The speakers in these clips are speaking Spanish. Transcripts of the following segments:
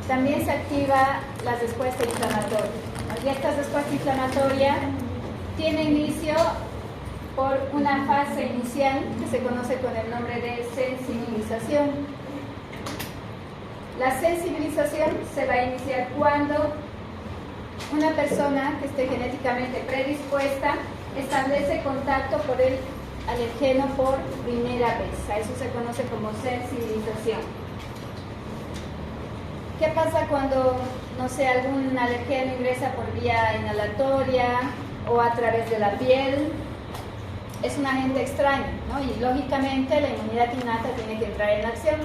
también se activa la respuesta inflamatoria. Y esta respuesta inflamatoria tiene inicio por una fase inicial que se conoce con el nombre de sensibilización. La sensibilización se va a iniciar cuando una persona que esté genéticamente predispuesta establece contacto por el alergeno por primera vez. A eso se conoce como sensibilización. ¿Qué pasa cuando, no sé, algún alergeno ingresa por vía inhalatoria o a través de la piel? Es un agente extraño, ¿no? Y lógicamente la inmunidad innata tiene que entrar en acción.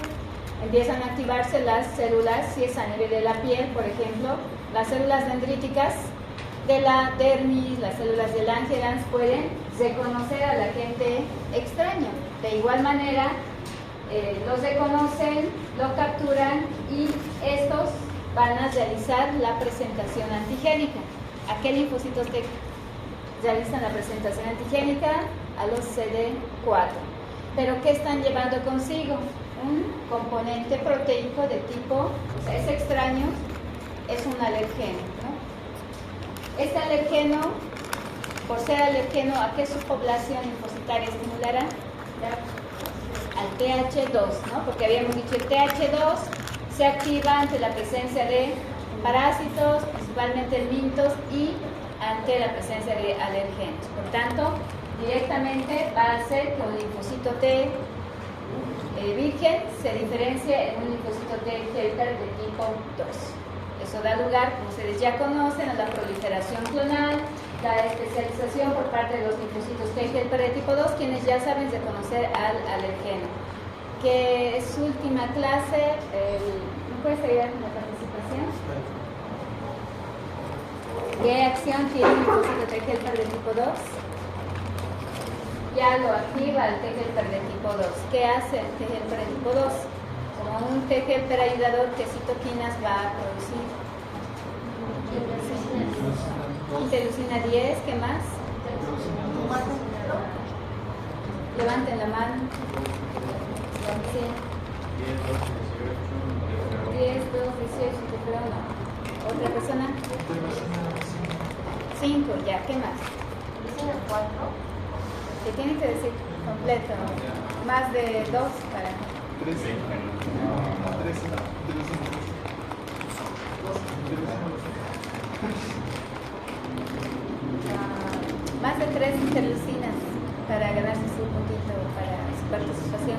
Empiezan a activarse las células, si es a nivel de la piel, por ejemplo, las células dendríticas de la dermis, las células del langerhans pueden reconocer al agente extraño. De igual manera, los reconocen, lo capturan y estos van a realizar la presentación antigénica. ¿A qué linfocitos T realizan la presentación antigénica? A los CD4. ¿Pero qué están llevando consigo? Un componente proteico de tipo, o sea, es extraño, es un alergeno, ¿no? Este alergeno, por ser alergeno, ¿a qué subpoblación linfocitaria estimulará? Al TH2, ¿no? Porque habíamos dicho el TH2 se activa ante la presencia de parásitos, principalmente mitos, y ante la presencia de alergenos. Por tanto, directamente va a hacer que un linfocito T virgen se diferencie en un linfocito T helper de tipo 2. Eso da lugar, como ustedes ya conocen, a la proliferación clonal, la especialización por parte de los linfocitos T helper de tipo 2, quienes ya saben reconocer al alergeno. Que es su última clase, ¿me puedes ayudar con la participación? ¿Qué acción tiene el linfocito T helper de tipo 2? Ya lo activa el T helper de tipo 2. ¿Qué hace el T helper de tipo 2? Como un T helper ayudador, ¿qué citoquinas va a producir? Interleucina 10, ¿qué más? Levanten la mano. Sí. 10, 2, 18, pero no. ¿Otra persona? 5, ya, ¿qué más? 4. Se tiene que decir completo, más de 2 para... 13. Más de 3 interleucinas para ganarse su puntito para su participación.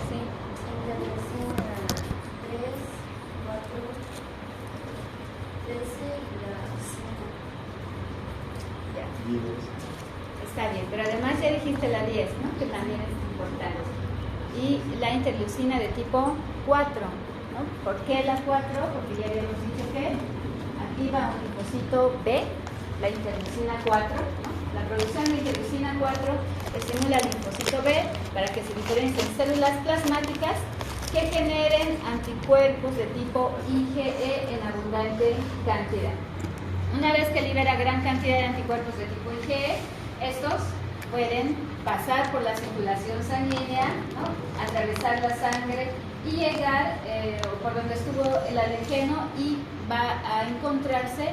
Sí. Interleucina 3, 4, 13 y la 5. Ya. Está bien, pero además ya dijiste la 10, ¿no? Que también es importante. Y la interleucina de tipo 4, ¿no? ¿Por qué la 4? Porque ya habíamos dicho que activa un linfocito B, la interleucina 4, ¿no? La producción de interleucina 4 estimula al linfocito B para que se diferencien células plasmáticas que generen anticuerpos de tipo IgE en abundante cantidad. Una vez que libera gran cantidad de anticuerpos de tipo IgE, estos pueden pasar por la circulación sanguínea, ¿no? Atravesar la sangre y llegar por donde estuvo el alergeno y va a encontrarse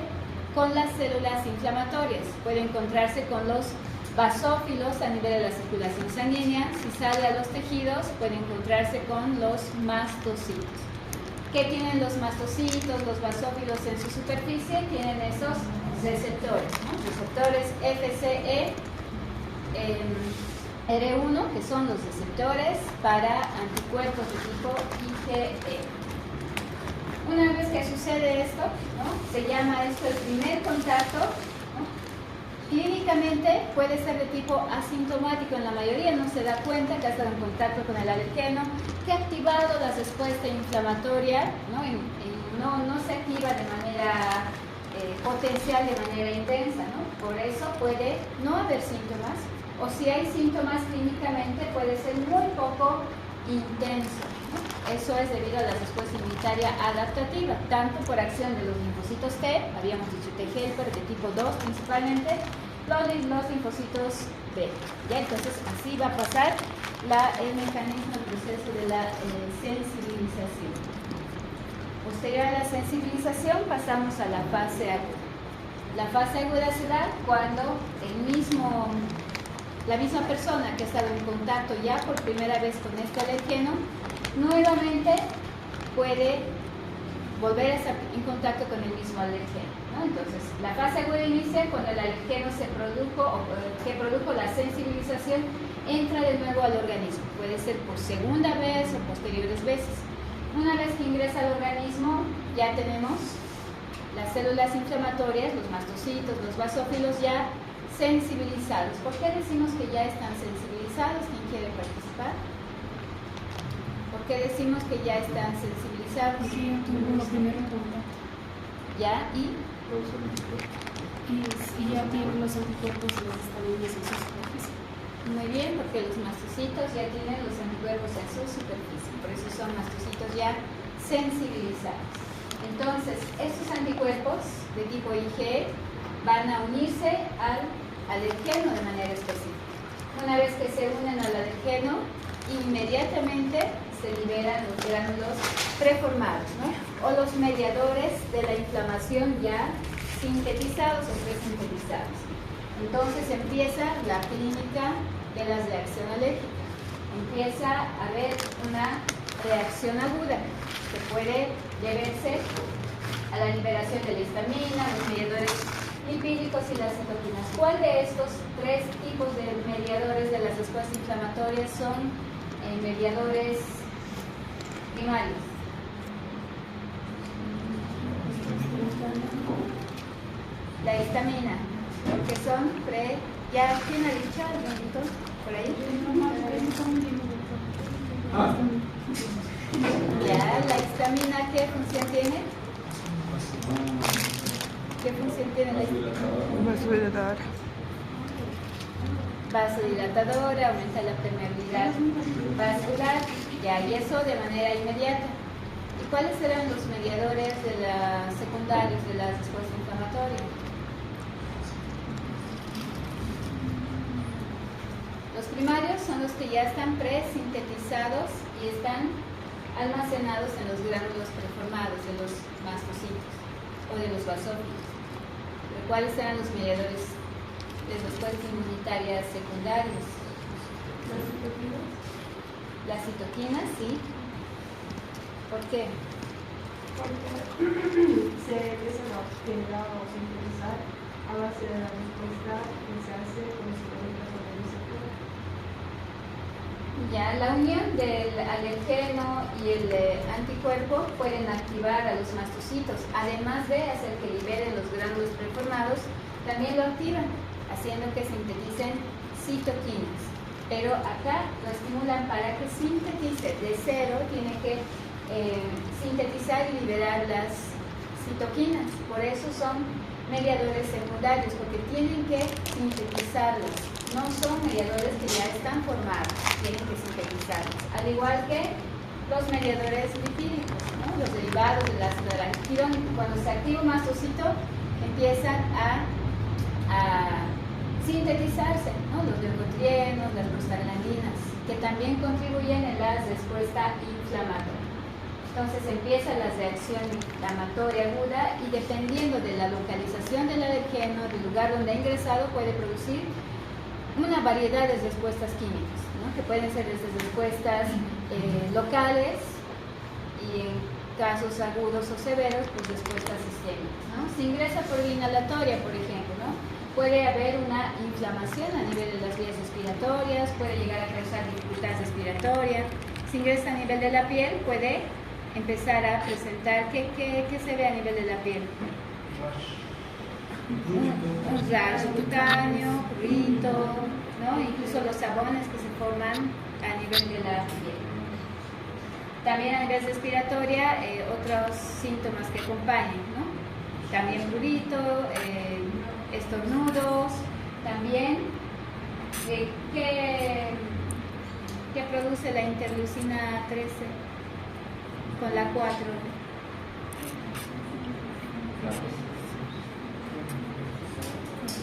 con las células inflamatorias. Puede encontrarse con los basófilos a nivel de la circulación sanguínea. Si sale a los tejidos, puede encontrarse con los mastocitos. ¿Qué tienen los mastocitos, los basófilos en su superficie? Tienen esos receptores, ¿no? Receptores FCE R1, que son los receptores para anticuerpos de tipo IgE. Una vez que sucede esto, ¿no? Se llama esto el primer contacto, ¿no? Clínicamente puede ser de tipo asintomático, en la mayoría no se da cuenta que ha estado en contacto con el alergeno, que ha activado la respuesta inflamatoria, ¿no? Y no se activa de manera potencial, de manera intensa, ¿no? Por eso puede no haber síntomas, o si hay síntomas clínicamente puede ser muy poco intenso, ¿no? Eso es debido a la respuesta inmunitaria adaptativa, tanto por acción de los linfocitos T, habíamos dicho T helper de tipo 2 principalmente, los linfocitos B. ¿Ya? Entonces así va a pasar el mecanismo, el proceso de la sensibilización. Posterior a la sensibilización pasamos a la fase aguda. La fase aguda se da cuando la misma persona que ha estado en contacto ya por primera vez con este alergeno nuevamente puede volver a estar en contacto con el mismo alergeno, ¿no? Entonces, la fase aguda inicia cuando el alergeno que produjo la sensibilización entra de nuevo al organismo. Puede ser por segunda vez o posteriores veces. Una vez que ingresa al organismo, ya tenemos las células inflamatorias, los mastocitos, los basófilos ya sensibilizados. ¿Por qué decimos que ya están sensibilizados? ¿Quién quiere participar? ¿Por qué decimos que ya están sensibilizados? Sí, tuvo lo primero en contacto. Ya, y ya tienen los anticuerpos y los estabilidades en su superficie. muy bien, porque los mastocitos ya tienen los anticuerpos en su superficie, por eso son mastocitos ya sensibilizados. Entonces, estos anticuerpos de tipo IgE van a unirse al alergeno de manera específica. Una vez que se unen al alergeno, inmediatamente se liberan los gránulos preformados, ¿no? O los mediadores de la inflamación ya sintetizados o presintetizados. Entonces empieza la clínica de la reacción alérgica. Empieza a haber una reacción aguda que puede deberse a la liberación de la histamina, los mediadores lipídicos y las citoquinas. ¿Cuál de estos tres tipos de mediadores de las respuestas inflamatorias son mediadores primarios? La histamina, porque son ¿ya quién ha dicho algo por ahí? Ya, la histamina, ¿qué función tiene? ¿Qué función tiene la histamina? Vasodilatadora, aumenta la permeabilidad vascular, ya, y eso de manera inmediata. ¿Y cuáles serán los mediadores secundarios de la respuesta inflamatoria? Los primarios son los que ya están presintetizados y están almacenados en los gránulos preformados de los mastocitos o de los basófilos. ¿Pero cuáles serán los mediadores de respuestas inmunitarias secundarias? Las citoquinas, sí. ¿Por qué? Porque se empiezan a generar o sintetizar a base de la respuesta que se hace con los organización. Ya, la unión del alergeno y el anticuerpo pueden activar a los mastocitos, además de hacer que liberen los gránulos preformados, también lo activan, haciendo que sinteticen citoquinas. Pero acá lo estimulan para que sintetice de cero, tiene que sintetizar y liberar las citoquinas. Por eso son mediadores secundarios, porque tienen que sintetizarlos. No son mediadores que ya están formados, tienen que sintetizarlos. Al igual que los mediadores lipídicos, ¿no? Los derivados del ácido araquidónico. Cuando se activa un mastocito, empiezan a sintetizarse, ¿no? Los leucotrienos, las prostaglandinas, que también contribuyen en la respuesta inflamatoria. Entonces empieza la reacción inflamatoria aguda y dependiendo de la localización del alergeno, del lugar donde ha ingresado, puede producir una variedad de respuestas químicas, ¿no? Que pueden ser desde respuestas locales y en casos agudos o severos, pues respuestas sistémicas, ¿no? Si ingresa por vía inhalatoria, por ejemplo, ¿no? Puede haber una inflamación a nivel de las vías respiratorias, puede llegar a causar dificultad respiratoria. Si ingresa a nivel de la piel, puede empezar a presentar, ¿qué se ve a nivel de la piel? Un rash cutáneo, prurito, ¿no? Incluso los sabones que se forman a nivel de la piel. También a nivel respiratoria, otros síntomas que acompañan, ¿no? También prurito, estornudos, también ¿qué produce la interleucina 13 con la 4?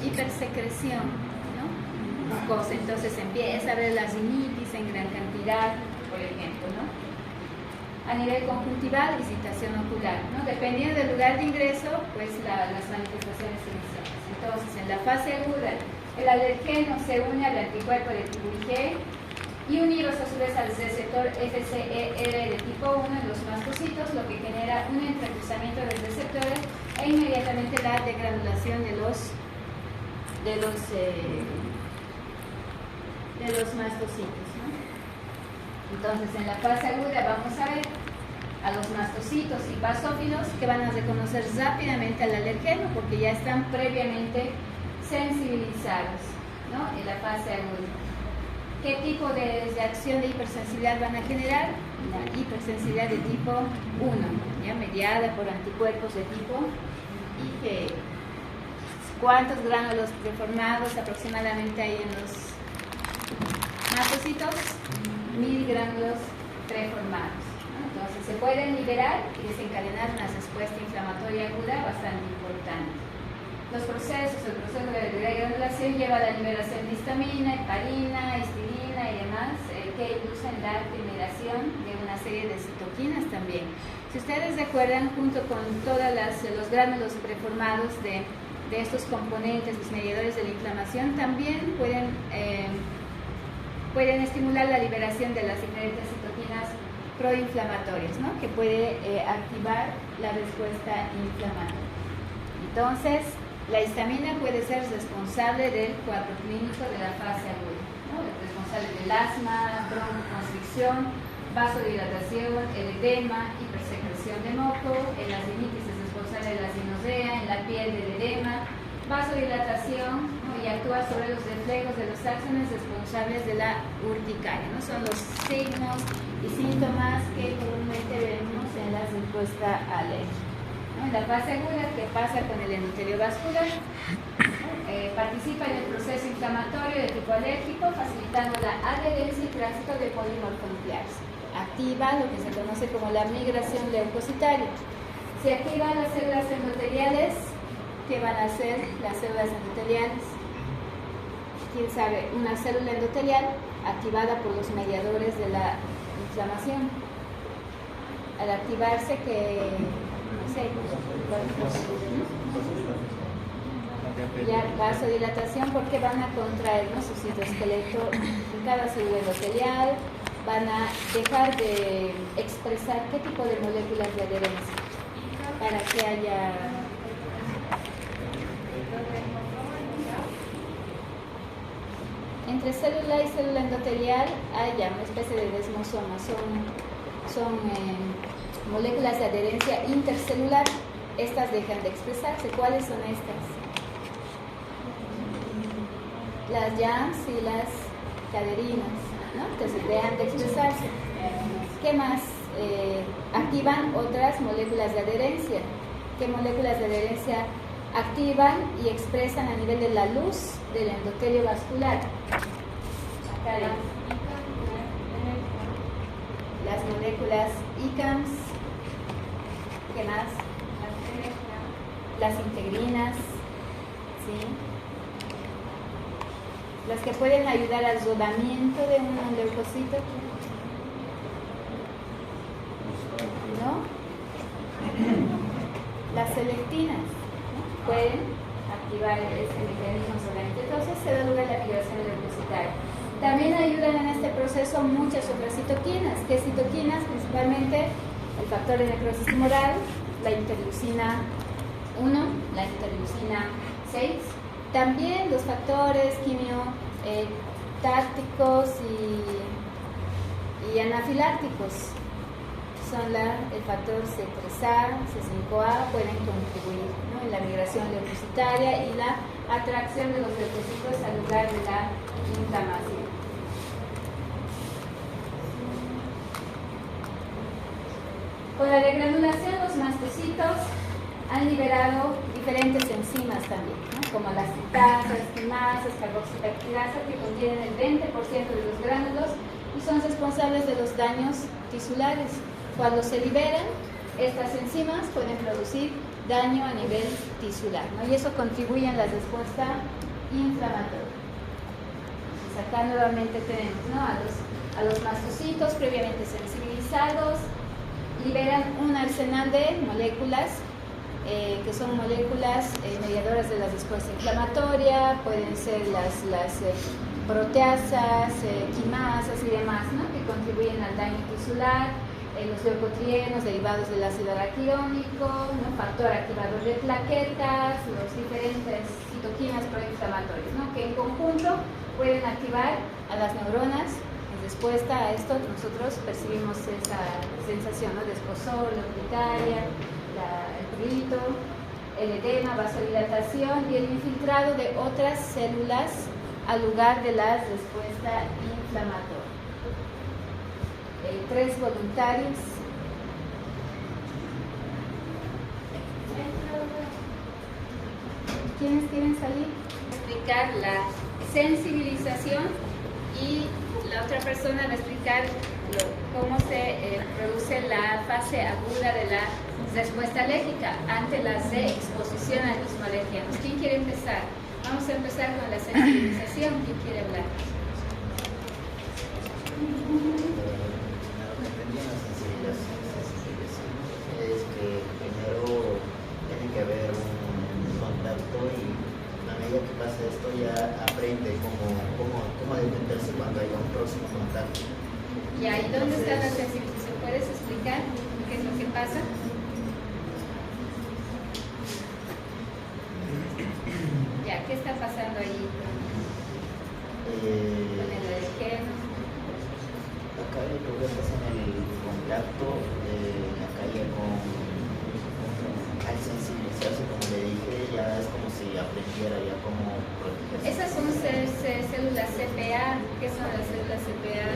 Hipersecreción, ¿no? mucosa. Entonces empieza a haber la rinitis en gran cantidad, por ejemplo, ¿no? A nivel conjuntival, visitación ocular, ¿no? Dependiendo del lugar de ingreso, pues las manifestaciones iniciales. Entonces, en la fase aguda, el alergeno se une al anticuerpo de tipo IgE y unidos a su vez al receptor FcRn de tipo 1 en los mastocitos, lo que genera un entrecruzamiento de receptores e inmediatamente la degranulación de los mastocitos, ¿no? Entonces, en la fase aguda vamos a ver a los mastocitos y basófilos que van a reconocer rápidamente al alergeno porque ya están previamente sensibilizados, ¿no? En la fase aguda. ¿Qué tipo de reacción de hipersensibilidad van a generar? La hipersensibilidad de tipo 1, ¿ya? Mediada por anticuerpos de tipo IgE. ¿Cuántos gránulos preformados aproximadamente hay en los mastocitos? 1000 gránulos preformados, ¿no? Entonces se pueden liberar y desencadenar una respuesta inflamatoria aguda bastante importante. El proceso de degranulación lleva a la liberación de histamina, heparina, histidina y demás, que inducen la generación de una serie de citoquinas también. Si ustedes recuerdan, junto con todos los gránulos preformados de estos componentes, los mediadores de la inflamación, también pueden estimular la liberación de las diferentes citoquinas proinflamatorias, ¿no? Que puede activar la respuesta inflamatoria. Entonces, la histamina puede ser responsable del cuadro clínico de la fase aguda, ¿no? Es responsable del asma, broncoconstricción, vasodilatación, el edema, hipersecreción de moco, en la rinitis es responsable de la sinosea, en la piel del edema, vasodilatación, ¿no? Y actúa sobre los reflejos de los axones responsables de la urticaria, ¿no? Son los signos y síntomas que comúnmente vemos en la respuesta alérgica. En la fase aguda, ¿qué pasa con el endotelio vascular? Participa en el proceso inflamatorio de tipo alérgico, facilitando la adherencia y tránsito de polimorfonucleares. Activa lo que se conoce como la migración leucocitaria. Se activan las células endoteliales. ¿Qué van a hacer las células endoteliales? ¿Quién sabe? Una célula endotelial activada por los mediadores de la inflamación. Al activarse, ya vasodilatación porque van a contraer, ¿no? Su citoesqueleto en cada célula endotelial, van a dejar de expresar qué tipo de moléculas de adherencia para que haya entre célula y célula endotelial haya una especie de desmosoma, son moléculas de adherencia intercelular. Estas dejan de expresarse. ¿Cuáles son estas? Las YAMS y las caderinas, ¿no? Entonces dejan de expresarse. ¿Qué más? Activan otras moléculas de adherencia. ¿Qué moléculas de adherencia activan y expresan a nivel de la luz del endotelio vascular? Acá las moléculas ICAMS. ¿Qué más? Las integrinas, ¿sí? Las que pueden ayudar al rodamiento de un leucocito, ¿no? Las selectinas, ¿no? Pueden activar este mecanismo rodamiento. Entonces se da lugar a la migración leucocitaria. También ayudan en este proceso muchas otras citoquinas. ¿Qué citoquinas? Principalmente el factor de necrosis tumoral, la interleucina 1, la interleucina 6, también los factores quimiotácticos y anafilácticos, son el factor C3A, C5A, pueden contribuir, ¿no? En la migración leucocitaria y la atracción de los leucocitos al lugar de la inflamación. Con la degranulación, los mastocitos han liberado diferentes enzimas también, ¿no? Como las citasas, quinasas, carboxipeptidasas, que contienen el 20% de los gránulos y son responsables de los daños tisulares. Cuando se liberan, estas enzimas pueden producir daño a nivel tisular, ¿no? Y eso contribuye a la respuesta inflamatoria. acá nuevamente tenemos, ¿no?, a los mastocitos previamente sensibilizados, liberan un arsenal de moléculas que son moléculas mediadoras de la respuesta inflamatoria, pueden ser las proteasas, quimasas y demás, ¿no?, que contribuyen al daño tisular, los leucotrienos derivados del ácido araquidónico, ¿no?, factor activador de plaquetas, los diferentes citoquinas proinflamatorios, ¿no?, que en conjunto pueden activar a las neuronas. En respuesta a esto nosotros percibimos esa sensación, ¿no?, de escozor, la urticaria, el prurito, el edema, vasodilatación y el infiltrado de otras células al lugar de la respuesta inflamatoria. 3 voluntarios. ¿Quiénes quieren salir? Explicar la sensibilización y la otra persona va a explicar cómo se produce la fase aguda de la respuesta alérgica ante la exposición a los alergenos. ¿Quién quiere empezar? Vamos a empezar con la sensibilización. ¿Quién quiere hablar? Es que primero tiene que haber un contacto y a medida que pasa esto ya aprende cómo defenderse cuando haya un próximo contacto. Ya, ¿y dónde está la sensibilización? ¿Puedes explicar qué es lo que pasa? Ya, ¿qué está pasando ahí con el alergeno? Acá el problema es en el contacto, acá ya al sensibilizarse, como le dije, ya es como si aprendiera ya cómo protegerse. Esas son células CPA. ¿Qué son las células CPA?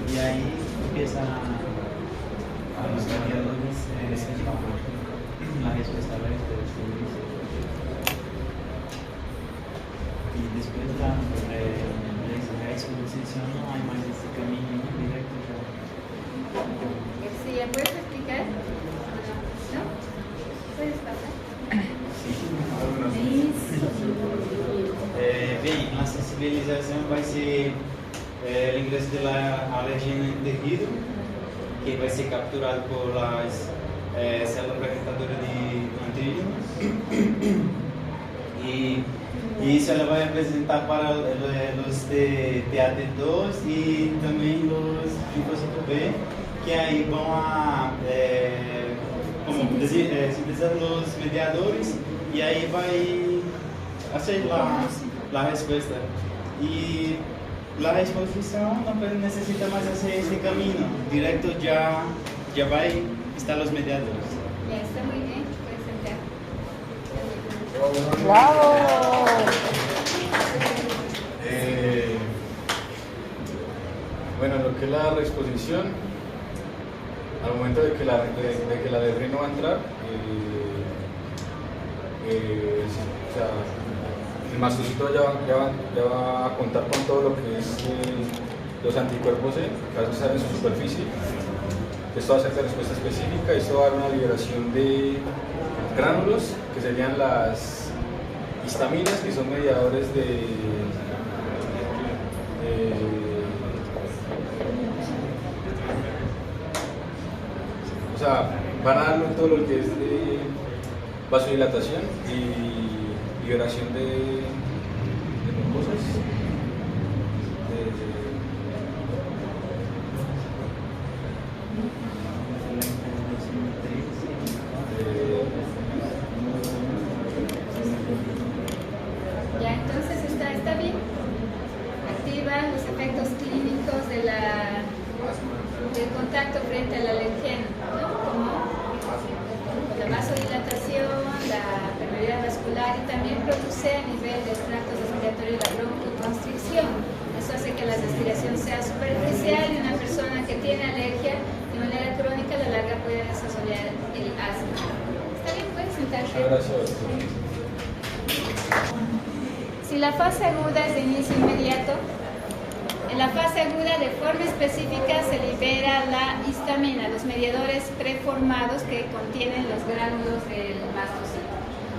Y ahí empieza a los mediadores la respuesta a la y después la exposición no hay más este camino directo ya. García, ¿puedes explicar? ¿No? ¿Puedes pasar? Bem, a sensibilização vai ser o ingresso da alergena em terrível, que vai ser capturado por as células fragmentadoras de antrígenos. E isso ela vai apresentar para os TAT2 e também os linfócitos B, que aí vão sintetizar os mediadores e aí vai hacer la respuesta. Y la exposición no necesita más hacer este camino, directo ya va a estar los mediadores. Ya, está muy bien, puedes sentar. ¡Bravo! Bueno, lo que es la reexposición, al momento de que la alergeno va a entrar, o sea, el mastocito ya va a contar con todo lo que es los anticuerpos que van a estar en su superficie. Esto va a ser de respuesta específica, esto va a dar una liberación de gránulos, que serían las histaminas, que son mediadores o sea, van a dar todo lo que es de vasodilatación y liberación de mucosas, Ya, entonces está bien. Activa los efectos clínicos del contacto frente al alergeno, ¿no? Como la vasodilatación, la permeabilidad vascular y también produce a nivel del tracto respiratorio la broncoconstricción. Eso hace que la respiración sea superficial y una persona que tiene alergia tiene manera crónica a la larga puede desarrollar el asma. ¿Está bien? ¿Puedes sentarse? Muchas gracias. Si la fase aguda es de inicio inmediato, en la fase aguda de forma específica se libera la histamina, los mediadores preformados que contienen los gránulos del mastocito.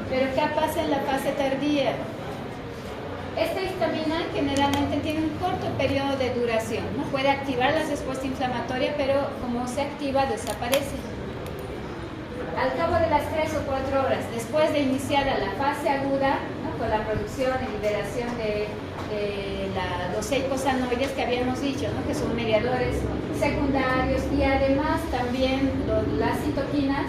Pero ¿qué pasa en la fase tardía? Esta histamina generalmente tiene un corto periodo de duración, ¿no? Puede activar la respuesta inflamatoria, pero como se activa, desaparece. Al cabo de las 3 o 4 horas, después de iniciada la fase aguda, ¿no? Con la producción y liberación de los eicosanoides que habíamos dicho, ¿no? Que son mediadores secundarios, y además también las citoquinas,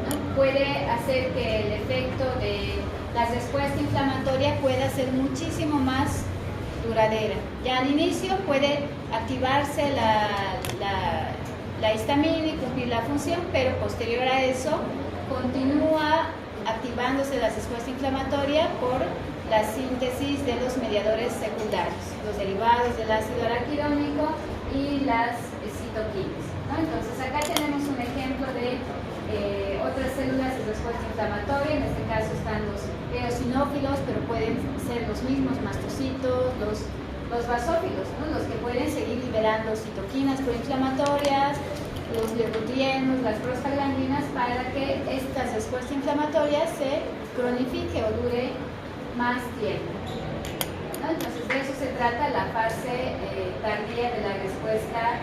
¿no? Puede hacer que el efecto de la respuesta inflamatoria pueda ser muchísimo más duradera. Ya al inicio puede activarse la histamina y cumplir la función, pero posterior a eso continúa activándose la respuesta inflamatoria por la síntesis de los mediadores secundarios, los derivados del ácido araquidónico y las citoquinas, ¿no? Entonces acá tenemos un ejemplo de otras células de respuesta inflamatoria. En este caso están los eosinófilos, pero pueden ser los mismos mastocitos, los basófilos, ¿no? Los que pueden seguir liberando citoquinas proinflamatorias, los leucotrienos, las prostaglandinas, para que esta respuesta inflamatoria se cronifique o dure más tiempo, ¿no? Entonces de eso se trata la fase tardía de la respuesta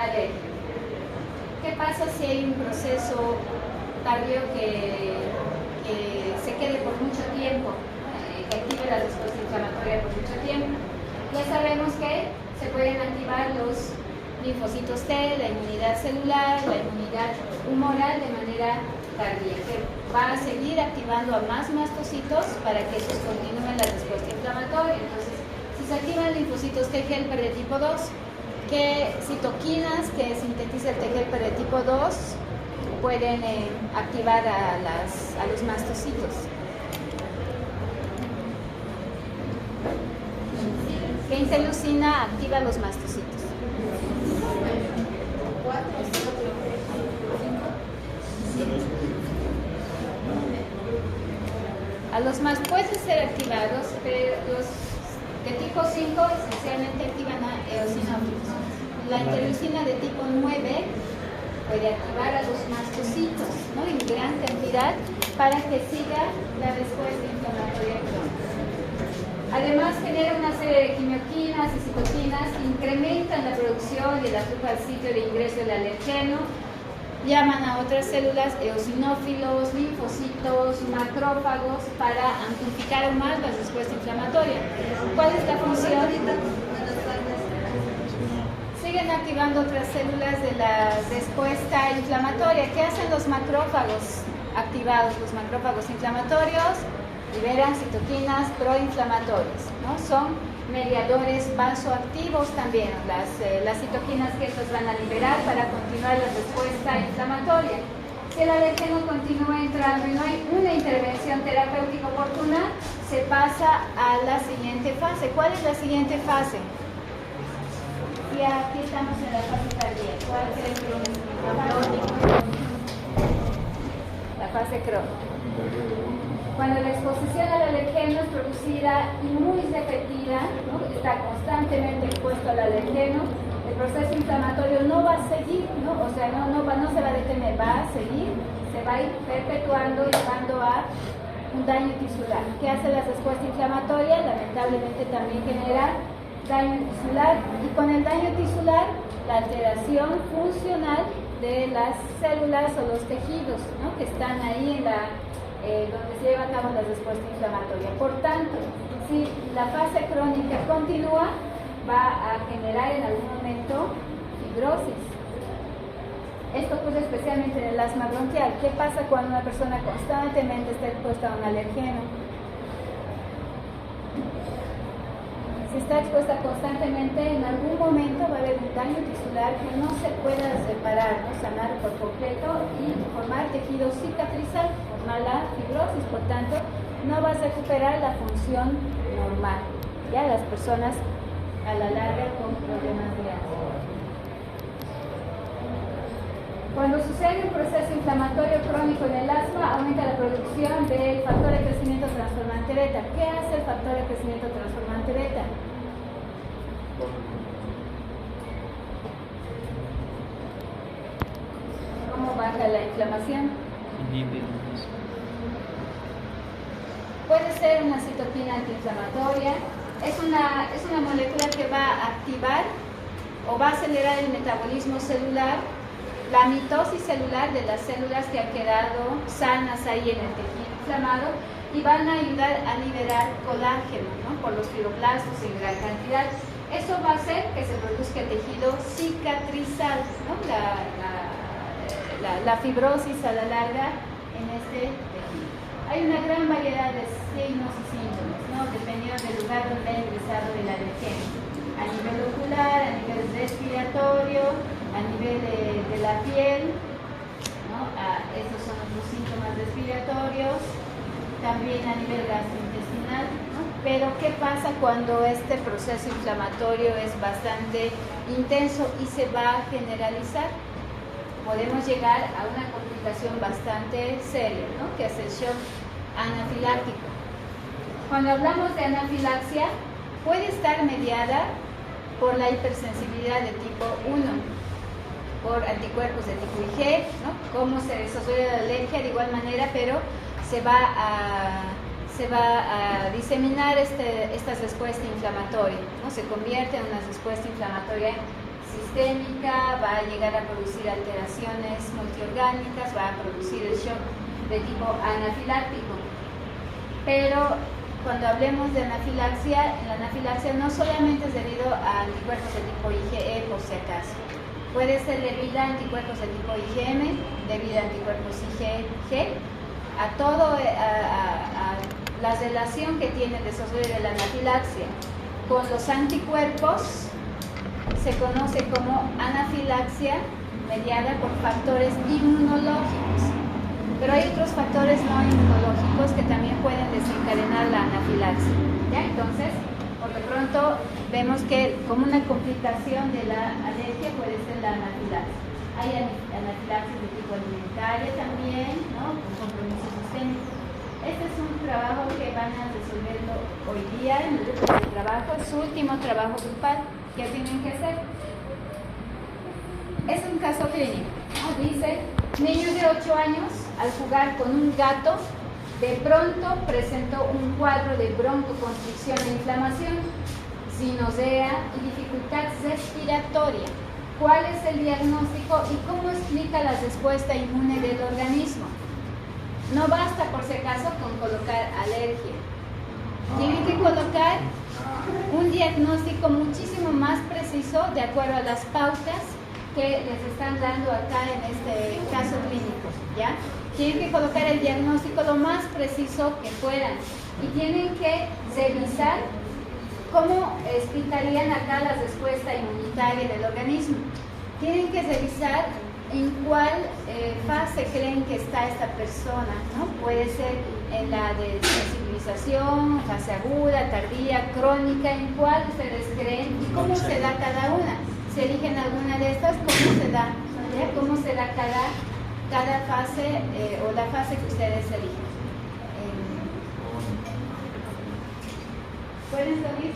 alérgica. ¿Qué pasa si hay un proceso tardío que se quede por mucho tiempo, que active la respuesta inflamatoria por mucho tiempo? Ya sabemos que se pueden activar los linfocitos T, la inmunidad celular, la inmunidad humoral de manera tardía, que va a seguir activando a más mastocitos para que esos continúen la respuesta inflamatoria. Entonces, si se activan linfocitos T helper de tipo 2, ¿qué citoquinas que sintetiza el T helper de tipo 2 pueden activar a los mastocitos? ¿Qué interleucina activa a los mastocitos? A los más pueden ser activados, pero los de tipo 5 esencialmente activan a eosinófilos. La interleucina de tipo 9 puede activar a los mastocitos, ¿no? En gran cantidad para que siga la respuesta inflamatoria crónica. Además genera una serie de quimioquinas y citoquinas que incrementan la producción y el azúcar al sitio de ingreso del alergeno. Llaman a otras células eosinófilos, linfocitos, macrófagos para amplificar aún más la respuesta inflamatoria. ¿Cuál es la función? Siguen activando otras células de la respuesta inflamatoria. ¿Qué hacen los macrófagos activados? Los macrófagos inflamatorios liberan citoquinas proinflamatorias, ¿no? Son mediadores vasoactivos también, las citoquinas que estos van a liberar para continuar la respuesta inflamatoria. Si el alergeno continúa entrando y no hay una intervención terapéutica oportuna, se pasa a la siguiente fase. ¿Cuál es la siguiente fase? Y aquí estamos en la fase tardía. ¿Cuál es el crónico? La fase crónica. Cuando la exposición al alergeno es producida y muy repetida, ¿no? Está constantemente expuesto al alergeno, el proceso inflamatorio no va a seguir, ¿no? O sea, no se va a detener, va a seguir, se va a ir perpetuando, llevando a un daño tisular. ¿Qué hace la respuesta inflamatoria? Lamentablemente también genera daño tisular, y con el daño tisular, la alteración funcional de las células o los tejidos, ¿no? Que están ahí en donde se lleva a cabo la respuesta inflamatoria. Por tanto, si la fase crónica continúa, va a generar en algún momento fibrosis. Esto ocurre especialmente en el asma bronquial. ¿Qué pasa cuando una persona constantemente está expuesta a un alergeno? Si está expuesta constantemente, en algún momento va a haber un daño tisular que no se pueda separar, ¿no? Sanar por completo y formar tejido cicatrizal, formar la fibrosis. Por tanto, no va a recuperar la función normal. Ya las personas a la larga con problemas de asma. Cuando sucede un proceso inflamatorio crónico en el asma, aumenta la producción del factor de crecimiento transformante beta. ¿Qué hace el factor de crecimiento transformante beta? ¿Cómo baja la inflamación? Puede ser una citokina antiinflamatoria. Es una molécula que va a activar o va a acelerar el metabolismo celular, la mitosis celular de las células que han quedado sanas ahí en el tejido inflamado, y van a ayudar a liberar colágeno, ¿no?, por los fibroblastos en gran cantidad. Eso va a hacer que se produzca tejido cicatrizal, ¿no?, la fibrosis a la larga en este tejido. Hay una gran variedad de signos y síntomas, ¿no?, dependiendo del lugar donde ha ingresado el alergeno. A nivel ocular, a nivel respiratorio, a nivel de la piel, ¿no? Estos son los síntomas respiratorios, también a nivel gastrointestinal, ¿no? Pero ¿qué pasa cuando este proceso inflamatorio es bastante intenso y se va a generalizar? Podemos llegar a una complicación bastante seria, ¿no?, que es el shock anafiláctico. Cuando hablamos de anafilaxia, puede estar mediada por la hipersensibilidad de tipo 1, por anticuerpos de tipo IG, ¿no?, cómo se desarrolla la alergia de igual manera, pero se va a diseminar esta respuesta inflamatoria, ¿no?, se convierte en una respuesta inflamatoria sistémica, va a llegar a producir alteraciones multiorgánicas, va a producir el shock de tipo anafiláctico. Pero cuando hablemos de anafilaxia, la anafilaxia no solamente es debido a anticuerpos de tipo IgE, por si acaso. Puede ser debida a anticuerpos de tipo IgM, debido a anticuerpos IgG, a la relación que tiene el desarrollo de la anafilaxia con los anticuerpos se conoce como anafilaxia mediada por factores inmunológicos. Pero hay otros factores no inmunológicos que también pueden desencadenar la anafilaxia, ¿ya? Entonces, por lo pronto, vemos que como una complicación de la alergia puede ser la anafilaxia. Hay anafilaxia de tipo alimentaria también, ¿no?, con compromiso sistémico. Este es un trabajo que van a resolverlo hoy día en el grupo de trabajo, es su último trabajo grupal. ¿Qué tienen que hacer? Es un caso clínico, ¿no? Dice, niño de 8 años, al jugar con un gato, de pronto presentó un cuadro de broncoconstricción e inflamación, sinosea y dificultad respiratoria. ¿Cuál es el diagnóstico y cómo explica la respuesta inmune del organismo? No basta, por si acaso, con colocar alergia. Tienen que colocar un diagnóstico muchísimo más preciso de acuerdo a las pautas que les están dando acá en este caso clínico, ¿ya? Tienen que colocar el diagnóstico lo más preciso que puedan y tienen que revisar cómo explicarían acá la respuesta inmunitaria del organismo. Tienen que revisar en cuál fase creen que está esta persona, ¿no? Puede ser en la de sensibilización, fase aguda, tardía, crónica, en cuál ustedes creen y cómo se da cada una. Si eligen alguna de estas, ¿cómo se da? ¿Ya? ¿Cómo se da cada fase o la fase que ustedes eligen? ¿Pueden salir?